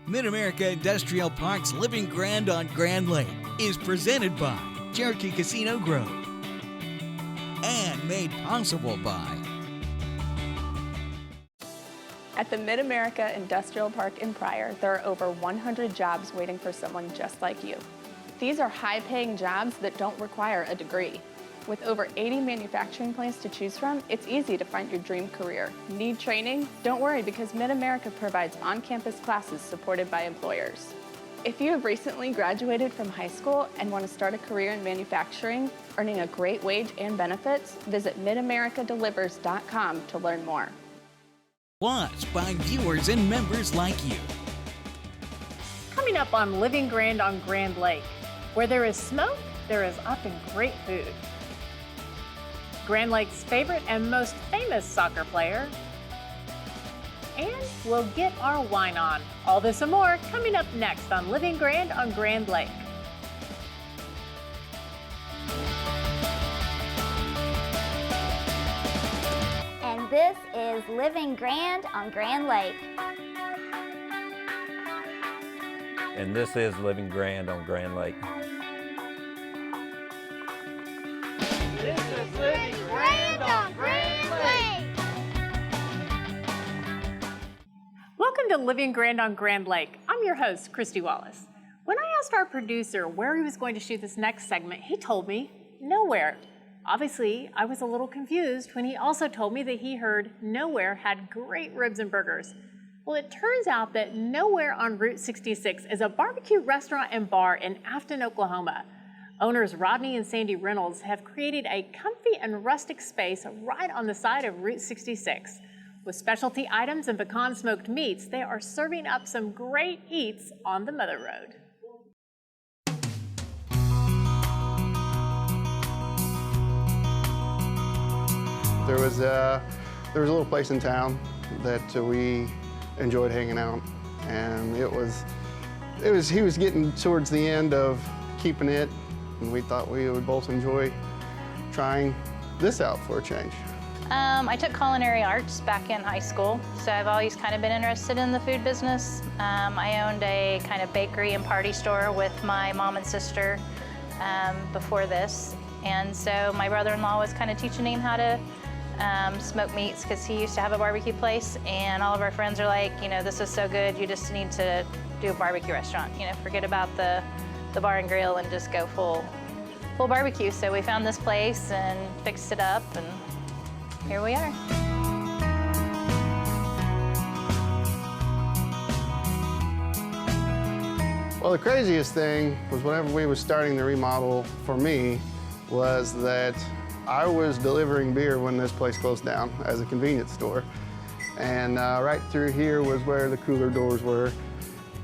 Mid-America Industrial Park's Living Grand on Grand Lake is presented by Cherokee Casino Grove and made possible by At the Mid-America Industrial Park in Pryor, there are over 100 jobs waiting for someone just like you. These are high-paying jobs that don't require a degree. With over 80 manufacturing plants to choose from, it's easy to find your dream career. Need training? Don't worry, because Mid-America provides on-campus classes supported by employers. If you have recently graduated from high school and want to start a career in manufacturing, earning a great wage and benefits, visit midamericadeliver's.com to learn more. Plus by viewers and members like you. Coming up on Living Grand on Grand Lake, where there is smoke, there is often great food. Grand Lake's favorite and most famous soccer player. And we'll get our wine on. All this and more coming up next on Living Grand on Grand Lake. And this is Living Grand on Grand Lake. And this is Living Grand on Grand Lake. This is Living Grand on Grand Lake. Welcome to Living Grand on Grand Lake. I'm your host, Christy Wallace. When I asked our producer where he was going to shoot this next segment, he told me nowhere. Obviously, I was a little confused when he also told me that he heard Nowhere had great ribs and burgers. Well, it turns out that Nowhere on Route 66 is a barbecue restaurant and bar in Afton, Oklahoma. Owners Rodney and Sandy Reynolds have created a comfy and rustic space right on the side of Route 66. With specialty items and pecan smoked meats, they are serving up some great eats on the Mother Road. There was a little place in town that we enjoyed hanging out, and he was getting towards the end of keeping it, and we thought we would both enjoy trying this out for a change. I took culinary arts back in high school, so I've always kind of been interested in the food business. I owned a kind of bakery and party store with my mom and sister before this, and so my brother-in-law was kind of teaching him how to smoke meats because he used to have a barbecue place, and all of our friends are like, you know, this is so good, you just need to do a barbecue restaurant. You know, forget about the bar and grill and just go full barbecue. So we found this place and fixed it up, and here we are. Well, the craziest thing was whenever we were starting the remodel for me was that I was delivering beer when this place closed down as a convenience store. And right through here was where the cooler doors were.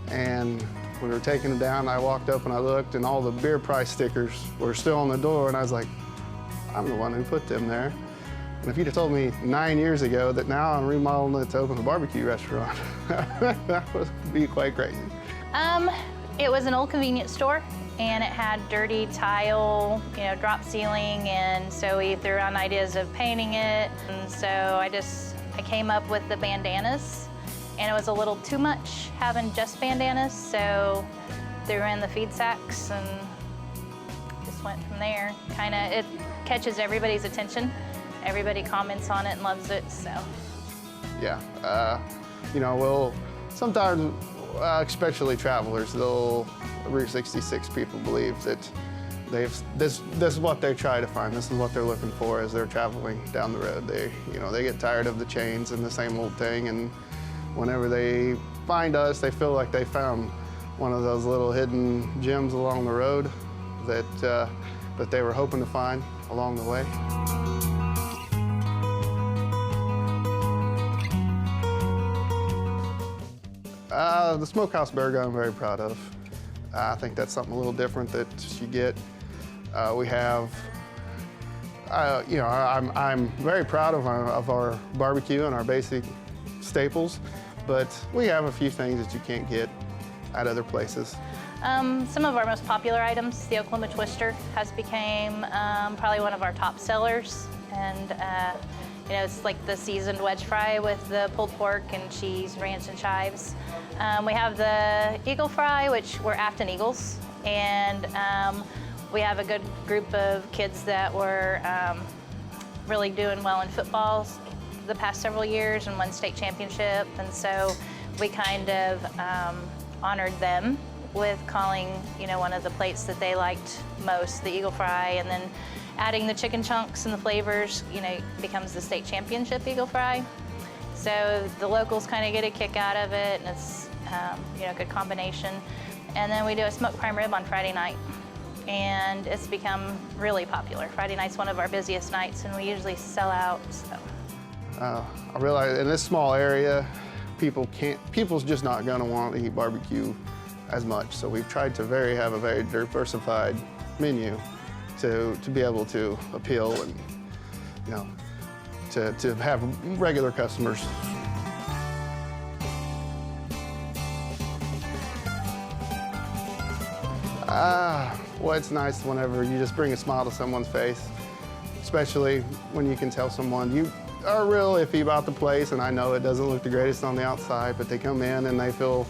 And when we were taking them down, I walked up and I looked, and all the beer price stickers were still on the door, and I was like, I'm the one who put them there. And if you'd have told me 9 years ago that now I'm remodeling it to open a barbecue restaurant, that would be quite crazy. It was an old convenience store, and it had dirty tile, you know, drop ceiling, and so we threw around ideas of painting it. And so I came up with the bandanas, and it was a little too much having just bandanas, so threw in the feed sacks and just went from there. It catches everybody's attention. Everybody comments on it and loves it, so. Yeah, you know, we'll sometimes, especially travelers, Route 66 people believe that this is what they try to find. This is what they're looking for as they're traveling down the road. They get tired of the chains and the same old thing, and whenever they find us, they feel like they found one of those little hidden gems along the road that they were hoping to find along the way. The smokehouse burger I'm very proud of. I think that's something a little different that you get. We have, I'm very proud of our barbecue and our basic staples, but we have a few things that you can't get at other places. Some of our most popular items, the Oklahoma Twister has become probably one of our top sellers, and You know, it's like the seasoned wedge fry with the pulled pork and cheese, ranch, and chives. We have the eagle fry, which we're Afton Eagles, and we have a good group of kids that were really doing well in football the past several years and won state championship, and so we kind of honored them with calling, you know, one of the plates that they liked most the eagle fry, and then adding the chicken chunks and the flavors, you know, becomes the state championship eagle fry. So the locals kind of get a kick out of it, and it's, you know, a good combination. And then we do a smoked prime rib on Friday night, and it's become really popular. Friday night's one of our busiest nights, and we usually sell out, so. I realize in this small area, people's just not gonna want to eat barbecue as much. So we've tried to have a very diversified menu to be able to appeal and, you know, to have regular customers. Well, it's nice whenever you just bring a smile to someone's face, especially when you can tell someone you are real iffy about the place, and I know it doesn't look the greatest on the outside, but they come in and they feel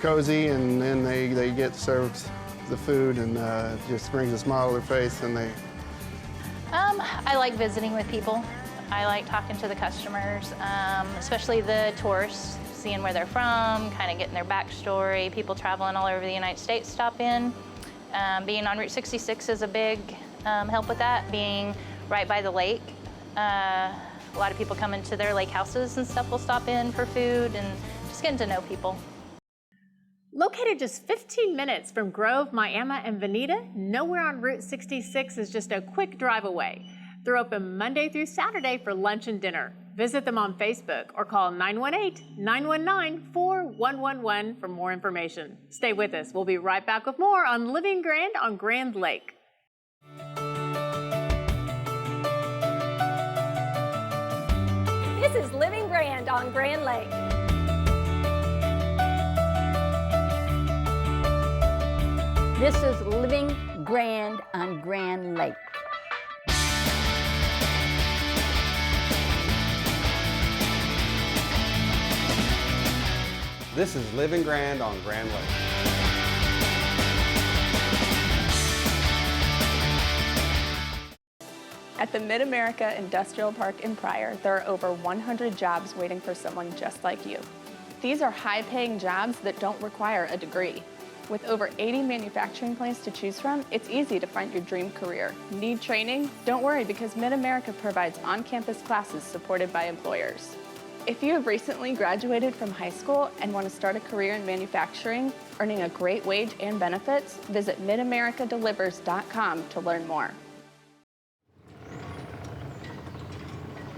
cozy, and then they get served the food, and just brings a smile to their face, and they... I like visiting with people. I like talking to the customers, especially the tourists, seeing where they're from, kind of getting their backstory. People traveling all over the United States stop in. Being on Route 66 is a big help with that, being right by the lake. A lot of people come into their lake houses and stuff will stop in for food and just getting to know people. Located just 15 minutes from Grove, Miami, and Veneta, nowhere on Route 66 is just a quick drive away. They're open Monday through Saturday for lunch and dinner. Visit them on Facebook or call 918-919-4111 for more information. Stay with us. We'll be right back with more on Living Grand on Grand Lake. This is Living Grand on Grand Lake. This is Living Grand on Grand Lake. This is Living Grand on Grand Lake. At the Mid-America Industrial Park in Pryor, there are over 100 jobs waiting for someone just like you. These are high-paying jobs that don't require a degree. With over 80 manufacturing plants to choose from, it's easy to find your dream career. Need training? Don't worry, because Mid-America provides on-campus classes supported by employers. If you have recently graduated from high school and want to start a career in manufacturing, earning a great wage and benefits, visit midamericadelivers.com to learn more.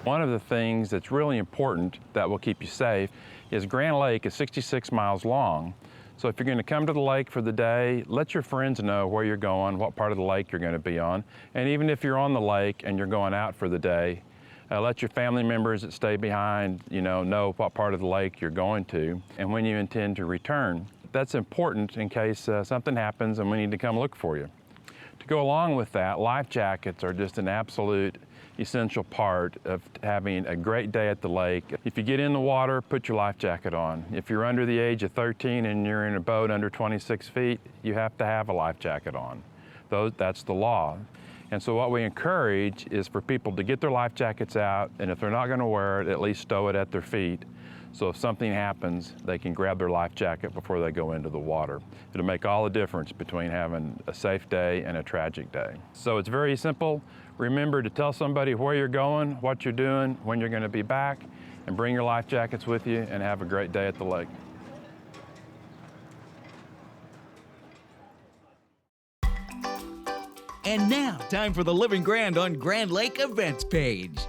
One of the things that's really important that will keep you safe is Grand Lake is 66 miles long. So if you're going to come to the lake for the day, let your friends know where you're going, what part of the lake you're going to be on. And even if you're on the lake and you're going out for the day, let your family members that stay behind, know what part of the lake you're going to and when you intend to return. That's important in case something happens and we need to come look for you. To go along with that, life jackets are just an absolute essential part of having a great day at the lake. If you get in the water, put your life jacket on. If you're under the age of 13 and you're in a boat under 26 feet, you have to have a life jacket on. That's the law. And so what we encourage is for people to get their life jackets out, and if they're not going to wear it, at least stow it at their feet. So if something happens, they can grab their life jacket before they go into the water. It'll make all the difference between having a safe day and a tragic day. So it's very simple. Remember to tell somebody where you're going, what you're doing, when you're going to be back, and bring your life jackets with you and have a great day at the lake. And now, time for the Living Grand on Grand Lake events page.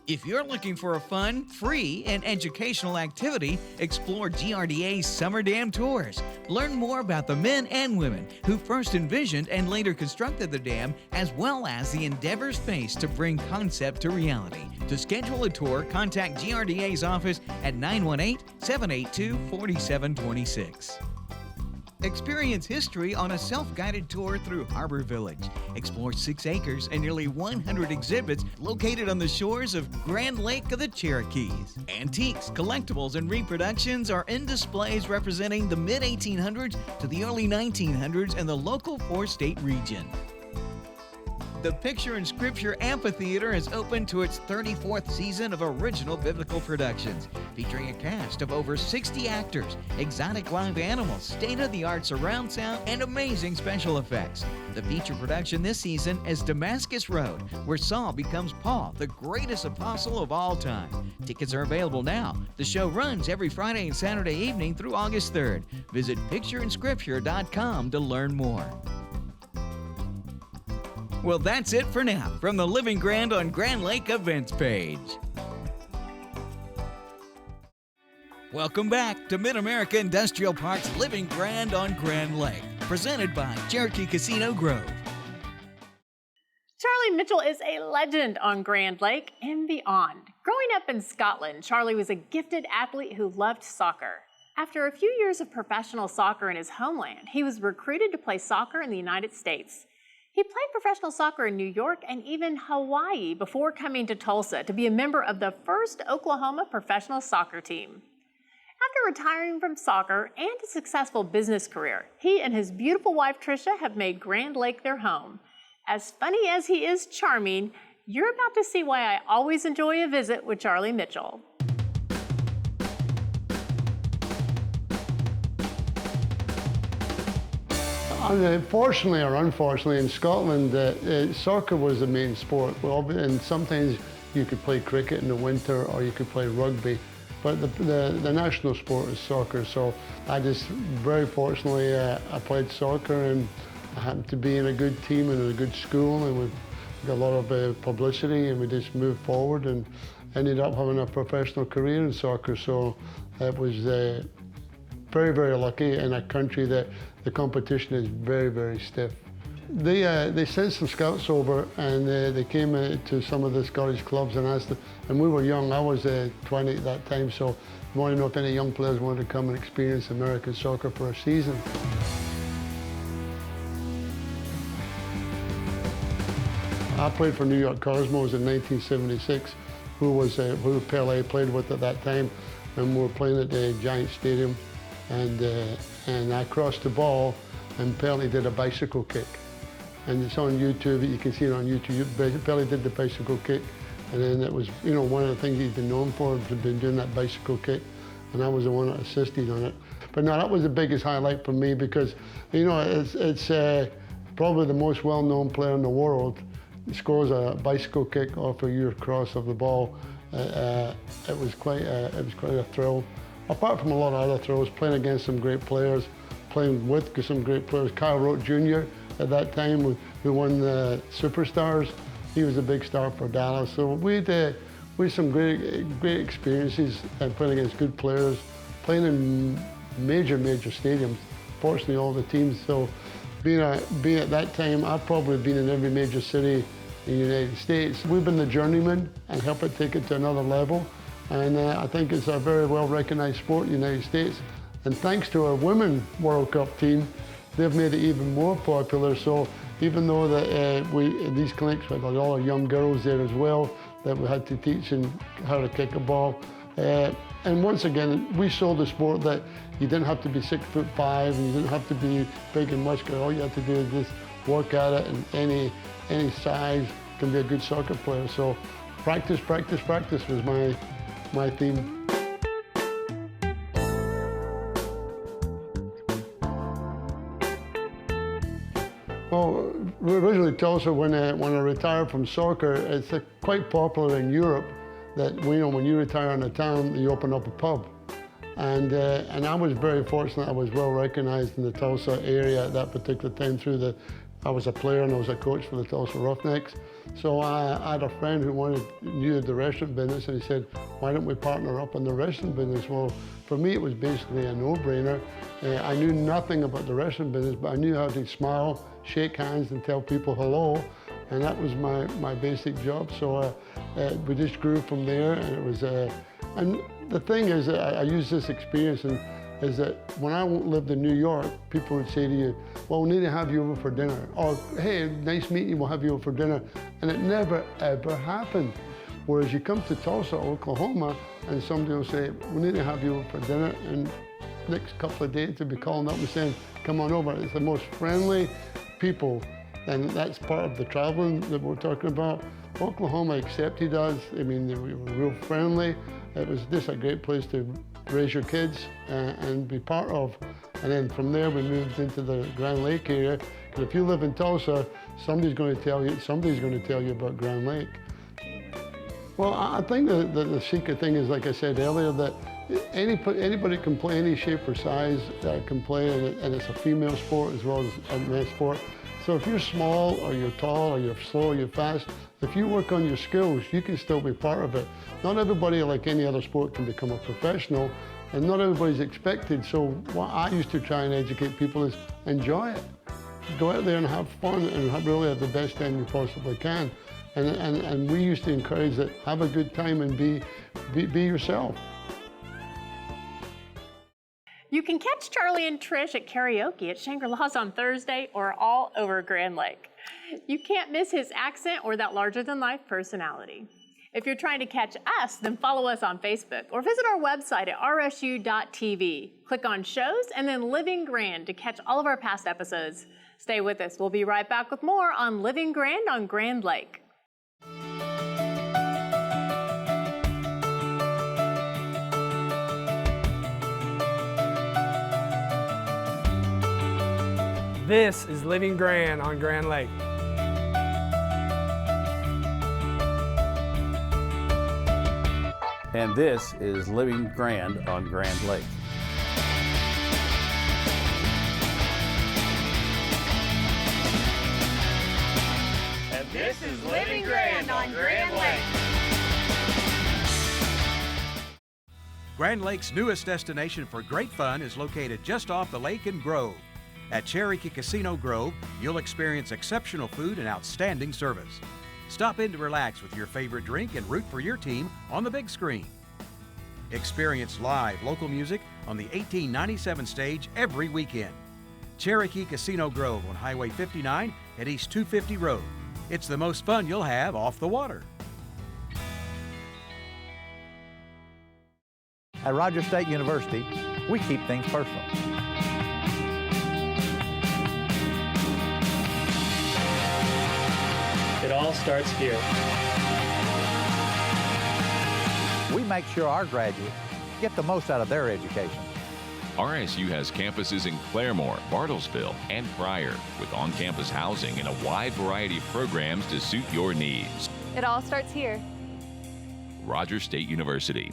If you're looking for a fun, free, and educational activity, explore GRDA's Summer Dam Tours. Learn more about the men and women who first envisioned and later constructed the dam, as well as the endeavors faced to bring concept to reality. To schedule a tour, contact GRDA's office at 918-782-4726. Experience history on a self-guided tour through Harbor Village. Explore 6 acres and nearly 100 exhibits located on the shores of Grand Lake of the Cherokees. Antiques, collectibles, and reproductions are in displays representing the mid-1800s to the early 1900s in the local 4-state region. The Picture in Scripture Amphitheater is open to its 34th season of original biblical productions, featuring a cast of over 60 actors, exotic live animals, state-of-the-art surround sound, and amazing special effects. The feature production this season is Damascus Road, where Saul becomes Paul, the greatest apostle of all time. Tickets are available now. The show runs every Friday and Saturday evening through August 3rd. Visit pictureinscripture.com to learn more. Well, that's it for now from the Living Grand on Grand Lake events page. Welcome back to Mid-America Industrial Park's Living Grand on Grand Lake, presented by Cherokee Casino Grove. Charlie Mitchell is a legend on Grand Lake and beyond. Growing up in Scotland, Charlie was a gifted athlete who loved soccer. After a few years of professional soccer in his homeland, he was recruited to play soccer in the United States. He played professional soccer in New York and even Hawaii before coming to Tulsa to be a member of the first Oklahoma professional soccer team. After retiring from soccer and a successful business career, he and his beautiful wife Tricia have made Grand Lake their home. As funny as he is charming, you're about to see why I always enjoy a visit with Charlie Mitchell. Fortunately or unfortunately, in Scotland, soccer was the main sport. And sometimes you could play cricket in the winter or you could play rugby. But the national sport is soccer. So I just, very fortunately, I played soccer and I happened to be in a good team and in a good school, and we got a lot of publicity, and we just moved forward and ended up having a professional career in soccer. So it was very, very lucky in a country that the competition is very, very stiff. They sent some scouts over, and they came to some of the Scottish clubs and asked them, and we were young, I was 20 at that time, so we wanted to know if any young players wanted to come and experience American soccer for a season. I played for New York Cosmos in 1976, who Pele played with at that time, and we were playing at the Giant Stadium, and I crossed the ball, and Pele did a bicycle kick. And it's on YouTube, you can see it on YouTube. Pele did the bicycle kick, and then it was, you know, one of the things he's been known for, has been doing that bicycle kick, and I was the one that assisted on it. But no, that was the biggest highlight for me because, you know, it's probably the most well-known player in the world. He scores a bicycle kick off of your cross of the ball. It was quite a thrill. Apart from a lot of other thrills, playing against some great players, playing with some great players. Kyle Rote Jr. at that time, who won the Superstars. He was a big star for Dallas. So we had some great experiences playing against good players, playing in major stadiums. Fortunately, all the teams. So being at that time, I've probably been in every major city in the United States. We've been the journeyman and helped it take it to another level. And I think it's a very well-recognized sport in the United States. And thanks to our Women World Cup team, they've made it even more popular. So even though that these clinics, we've got all our young girls there as well, that we had to teach them how to kick a ball. And once again, we sold the sport that you didn't have to be 6'5", and you didn't have to be big and muscular. All you had to do is just work at it, and any size can be a good soccer player. So practice, practice, practice was my theme. Well, originally Tulsa, when I retired from soccer, it's quite popular in Europe that when you retire in a town, you open up a pub. And I was very fortunate. I was well recognized in the Tulsa area at that particular time I was a player and I was a coach for the Tulsa Roughnecks. So I had a friend who knew the restaurant business, and he said, why don't we partner up in the restaurant business? Well, for me, it was basically a no-brainer. I knew nothing about the restaurant business, but I knew how to smile, shake hands, and tell people hello. And that was my basic job. So we just grew from there, and it was, and the thing is, I used this experience, and is that when I lived in New York, people would say to you, well, we need to have you over for dinner. Or, hey, nice meeting you, we'll have you over for dinner. And it never, ever happened. Whereas you come to Tulsa, Oklahoma, and somebody will say, we need to have you over for dinner. And next couple of days, they'll be calling up and saying, come on over. It's the most friendly people. And that's part of the traveling that we're talking about. Oklahoma accepted us. I mean, they were real friendly. It was just a great place to raise your kids and be part of. And then from there, we moved into the Grand Lake area. Because if you live in Tulsa, somebody's going to tell you about Grand Lake. Well, I think the secret thing is, like I said earlier, that anybody can play any shape or size can play, and it's a female sport as well as a men's sport. So if you're small or you're tall or you're slow or you're fast, if you work on your skills, you can still be part of it. Not everybody, like any other sport, can become a professional, and not everybody's expected. So what I used to try and educate people is enjoy it. Go out there and have fun and really have the best time you possibly can. And we used to encourage that, have a good time and be yourself. You can catch Charlie and Trish at karaoke at Shangri-La's on Thursday or all over Grand Lake. You can't miss his accent or that larger-than-life personality. If you're trying to catch us, then follow us on Facebook or visit our website at rsu.tv. Click on shows and then Living Grand to catch all of our past episodes. Stay with us. We'll be right back with more on Living Grand on Grand Lake. This is Living Grand on Grand Lake. And this is Living Grand on Grand Lake. And this is Living Grand on Grand Lake. Grand Lake's newest destination for great fun is located just off the lake in Grove. At Cherokee Casino Grove, you'll experience exceptional food and outstanding service. Stop in to relax with your favorite drink and root for your team on the big screen. Experience live local music on the 1897 stage every weekend. Cherokee Casino Grove on Highway 59 at East 250 Road. It's the most fun you'll have off the water. At Rogers State University, we keep things personal. It all starts here. We make sure our graduates get the most out of their education. RSU has campuses in Claremore, Bartlesville, and Pryor, with on-campus housing and a wide variety of programs to suit your needs. It all starts here. Rogers State University.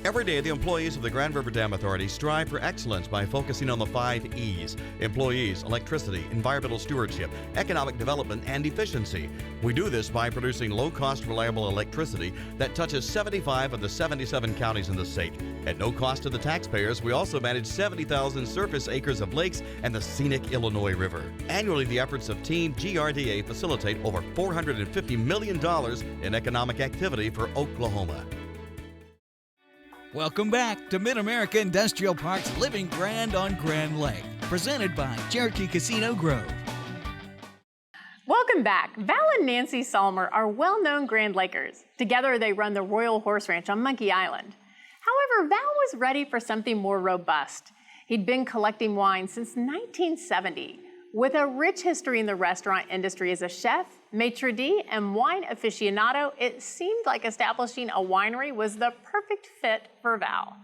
Every day, the employees of the Grand River Dam Authority strive for excellence by focusing on the 5 E's: employees, electricity, environmental stewardship, economic development, and efficiency. We do this by producing low-cost, reliable electricity that touches 75 of the 77 counties in the state. At no cost to the taxpayers, we also manage 70,000 surface acres of lakes and the scenic Illinois River. Annually, the efforts of Team GRDA facilitate over $450 million in economic activity for Oklahoma. Welcome back to Mid-America Industrial Park's Living Grand on Grand Lake, presented by Cherokee Casino Grove. Welcome back. Val and Nancy Salmer are well-known Grand Lakers. Together, they run the Royal Horse Ranch on Monkey Island. However, Val was ready for something more robust. He'd been collecting wine since 1970. With a rich history in the restaurant industry as a chef, maitre d', and wine aficionado, it seemed like establishing a winery was the perfect fit for Val.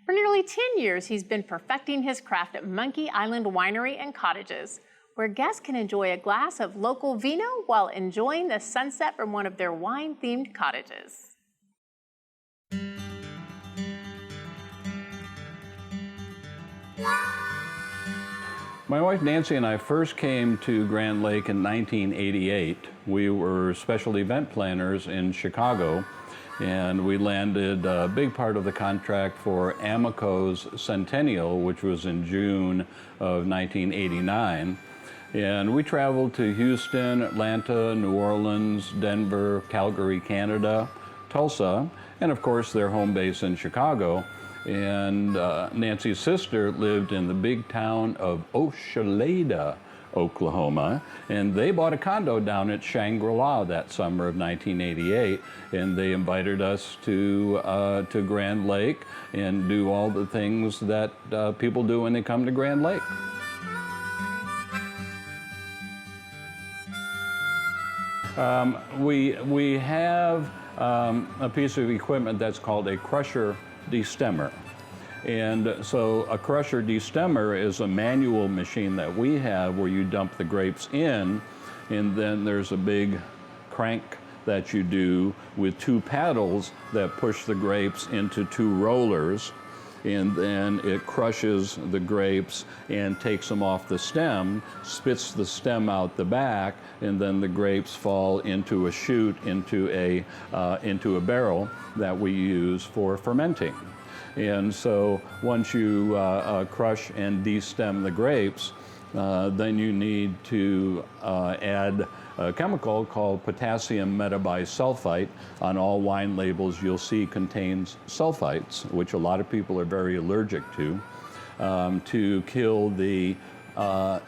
For nearly 10 years, he's been perfecting his craft at Monkey Island Winery and Cottages, where guests can enjoy a glass of local vino while enjoying the sunset from one of their wine-themed cottages. My wife Nancy and I first came to Grand Lake in 1988. We were special event planners in Chicago, and we landed a big part of the contract for Amico's Centennial, which was in June of 1989. And we traveled to Houston, Atlanta, New Orleans, Denver, Calgary, Canada, Tulsa, and of course their home base in Chicago. And Nancy's sister lived in the big town of Oshaleda, Oklahoma, and they bought a condo down at Shangri-La that summer of 1988, and they invited us to Grand Lake and do all the things that people do when they come to Grand Lake. We have a piece of equipment that's called a crusher destemmer. And so a crusher destemmer is a manual machine that we have where you dump the grapes in, and then there's a big crank that you do with two paddles that push the grapes into two rollers, and then it crushes the grapes and takes them off the stem, spits the stem out the back, and then the grapes fall into a chute, into a barrel that we use for fermenting. And so once you crush and destem the grapes, then you need to add a chemical called potassium metabisulfite. On all wine labels you'll see contains sulfites, which a lot of people are very allergic to kill the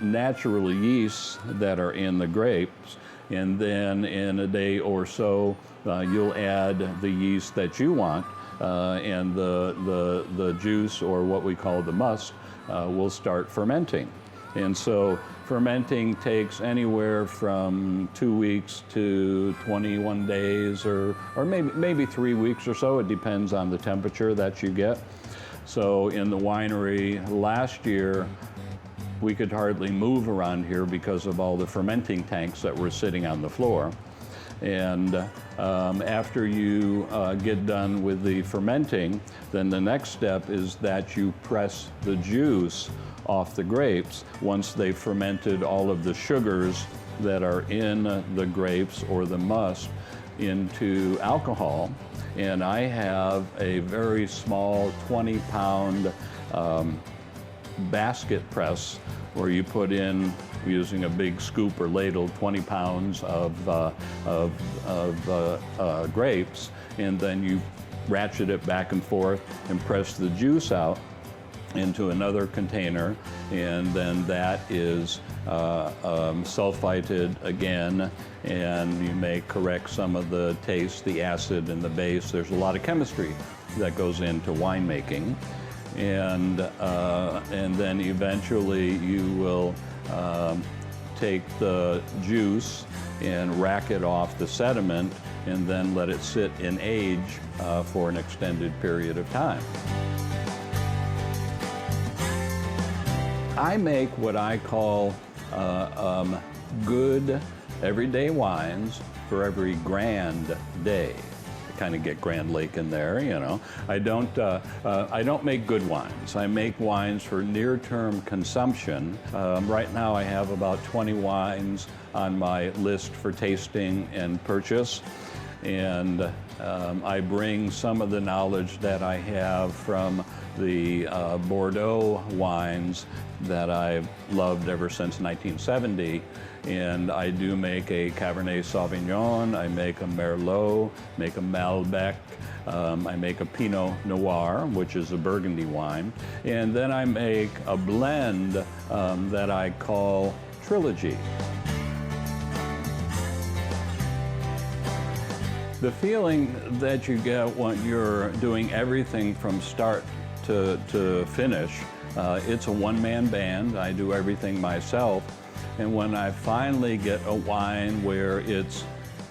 natural yeasts that are in the grapes. And then in a day or so, you'll add the yeast that you want, and the juice, or what we call the must, will start fermenting. And so fermenting takes anywhere from 2 weeks to 21 days, or maybe 3 weeks or so. It depends on the temperature that you get. So in the winery last year, we could hardly move around here because of all the fermenting tanks that were sitting on the floor. And after you get done with the fermenting, then the next step is that you press the juice off the grapes once they've fermented all of the sugars that are in the grapes or the must into alcohol. And I have a very small 20-pound basket press where you put in, using a big scoop or ladle, 20 pounds of grapes, and then you ratchet it back and forth and press the juice out into another container, and then that is sulfited again, and you may correct some of the taste, the acid and the base. There's a lot of chemistry that goes into winemaking. And then eventually you will take the juice and rack it off the sediment, and then let it sit in age for an extended period of time. I make what I call good everyday wines for every grand day. Kind of get Grand Lake in there, you know. I don't make good wines. I make wines for near-term consumption. Right now I have about 20 wines on my list for tasting and purchase. And I bring some of the knowledge that I have from the Bordeaux wines that I've loved ever since 1970. And I do make a Cabernet Sauvignon, I make a Merlot, make a Malbec, I make a Pinot Noir, which is a Burgundy wine. And then I make a blend that I call Trilogy. The feeling that you get when you're doing everything from start to finish, it's a one-man band. I do everything myself. And when I finally get a wine where it's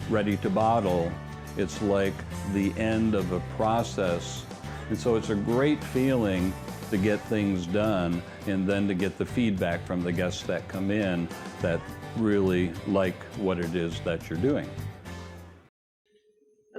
ready to bottle, it's like the end of a process. And so it's a great feeling to get things done, and then to get the feedback from the guests that come in that really like what it is that you're doing.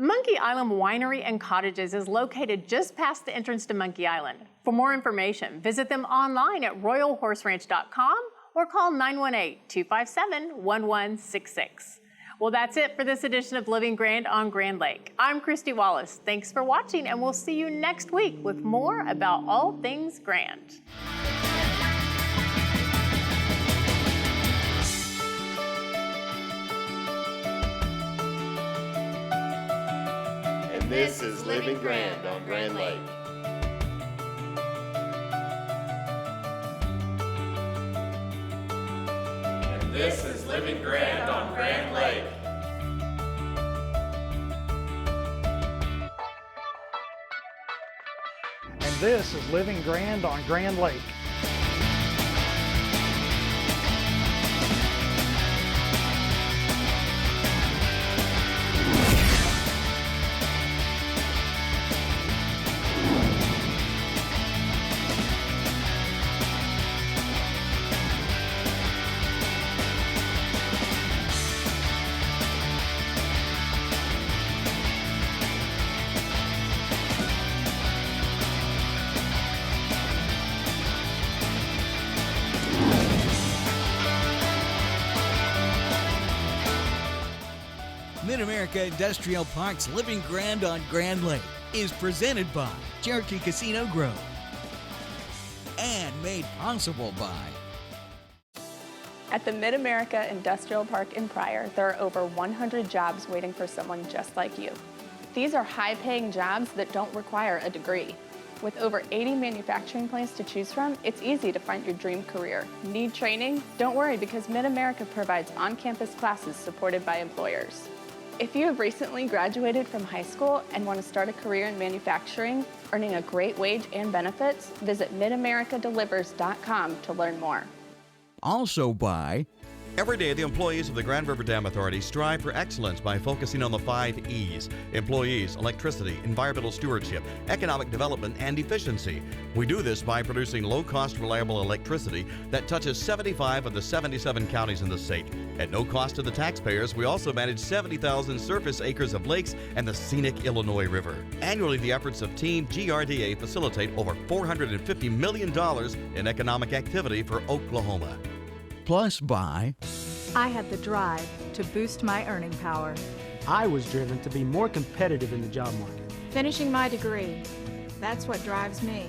Monkey Island Winery and Cottages is located just past the entrance to Monkey Island. For more information, visit them online at royalhorseranch.com or call 918-257-1166. Well, that's it for this edition of Living Grand on Grand Lake. I'm Christy Wallace. Thanks for watching, and we'll see you next week with more about all things grand. And this is Living Grand on Grand Lake. this is Living Grand on Grand Lake. And this is Living Grand on Grand Lake. Mid-America Industrial Park's Living Grand on Grand Lake is presented by Cherokee Casino Grove and made possible by. At the Mid-America Industrial Park in Pryor, there are over 100 jobs waiting for someone just like you. These are high-paying jobs that don't require a degree. With over 80 manufacturing plants to choose from, it's easy to find your dream career. Need training? Don't worry, because Mid-America provides on-campus classes supported by employers. If you have recently graduated from high school and want to start a career in manufacturing, earning a great wage and benefits, visit midamericadeliverscom to learn more. Also by. Every day, the employees of the Grand River Dam Authority strive for excellence by focusing on the 5 E's: employees, electricity, environmental stewardship, economic development, and efficiency. We do this by producing low-cost, reliable electricity that touches 75 of the 77 counties in the state. At no cost to the taxpayers, we also manage 70,000 surface acres of lakes and the scenic Illinois River. Annually, the efforts of Team GRDA facilitate over $450 million in economic activity for Oklahoma. Plus by. I had the drive to boost my earning power. I was driven to be more competitive in the job market. Finishing my degree, that's what drives me.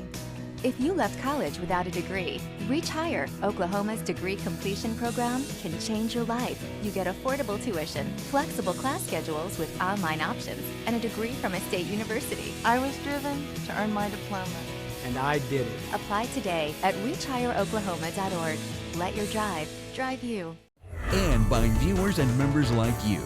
If you left college without a degree, Reach Higher, Oklahoma's degree completion program, can change your life. You get affordable tuition, flexible class schedules with online options, and a degree from a state university. I was driven to earn my diploma. And I did it. Apply today at reachhigheroklahoma.org. Let your drive drive you. And by viewers and members like you.